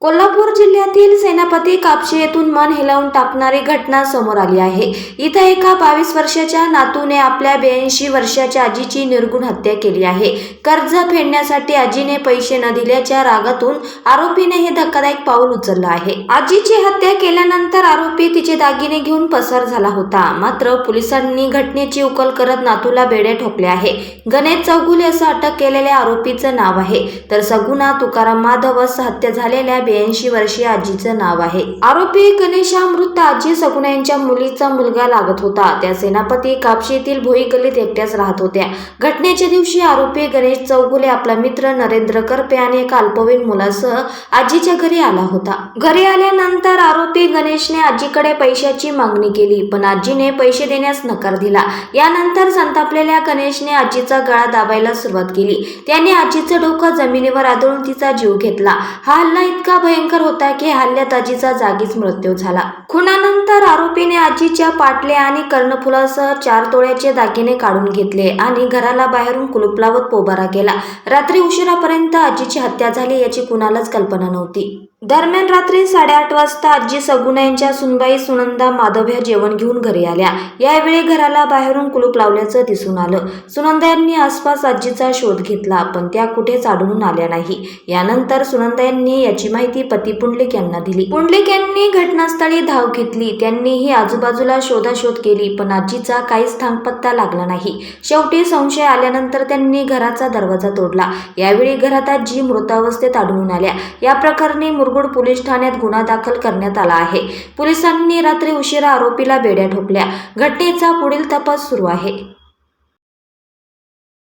कोल्हापूर जिल्ह्यातील सेनापती कापशी येथून मन हेलावून टाकणारी घटना समोर आली आहे। इथं एका 22 वर्षाच्या नातूने आपल्या 82 वर्षाच्या आजीची निर्घृण हत्या केली आहे। कर्ज फेडण्यासाठी आजीने पैसे न दिल्याच्या रागातून आरोपीने हे धक्कादायक पाऊल उचललं आहे। आजीची हत्या केल्यानंतर आरोपी तिचे दागिने घेऊन पसार झाला होता। मात्र पोलिसांनी घटनेची उकल करत नातूला बेड्या ठोकल्या आहे। गणेश चौगुले असं अटक केलेल्या आरोपीचं नाव आहे, तर सगुना तुकाराम माधव असं हत्या झालेल्या 82 वर्षीय आजीचं नाव आहे। आरोपी गणेश हा मृत आजी सगुना यांच्या मुलीचा मुलगा लागत होता। त्या सेनापती कापशी येथील भोई गल्लीत एकट्याच राहत होत्या। घटनेच्या दिवशी आरोपी गणेश चौगुले आपला मित्र नरेंद्र करपे आणि एका अल्पवयीन मुलासह आजीच्या घरी आला होता। घरी आल्यानंतर आरोपी गणेशने आजीकडे पैशाची मागणी केली, पण आजीने पैसे देण्यास नकार दिला। यानंतर संतापलेल्या गणेशने आजीचा गळा दाबायला सुरुवात केली। त्याने आजीचं डोकं जमिनीवर आदळून तिचा जीव घेतला। हा हल्ला इतका भयंकर होता की हल्ल्यात आजीचा जागीच मृत्यू झाला। खुनानंतर आरोपीने आजीच्या पाटल्या आणि कर्णफुलासह 4 तोळ्याचे दागिने काढून घेतले आणि घराला बाहेरून कुलूप लावत पोबारा केला। रात्री उशिरापर्यंत आजीची हत्या झाली याची कुणालाच कल्पना नव्हती। दरम्यान रात्री 8:30 वाजता आजी सगुना यांच्या सुनबाई सुनंदा माधव ह्या जेवण घेऊन घरी आल्या। यावेळी घराला बाहेरून कुलूप लावल्याचं दिसून आलं। सुनंदा यांनी आसपास आजीचा शोध घेतला, पण त्या कुठेच आढळून आल्या नाही। यानंतर सुनंदा यांनी याची माहिती पती पुंडलिक यांना दिली। पुंडलिक यांनी घटनास्थळी धाव घेतली। त्यांनीही आजूबाजूला शोधाशोध केली, पण आजीचा काहीच थांगपत्ता लागला नाही। शेवटी संशय आल्यानंतर त्यांनी घराचा दरवाजा तोडला। यावेळी घरात आजी मृतावस्थेत आढळून आल्या। या प्रकरणी मुरगुड पोलीस ठाण्यात गुन्हा दाखल करण्यात आला आहे। पोलिसांनी रात्री उशिरा आरोपीला बेड्या ठोकल्या। घटनेचा पुढील तपास सुरू आहे।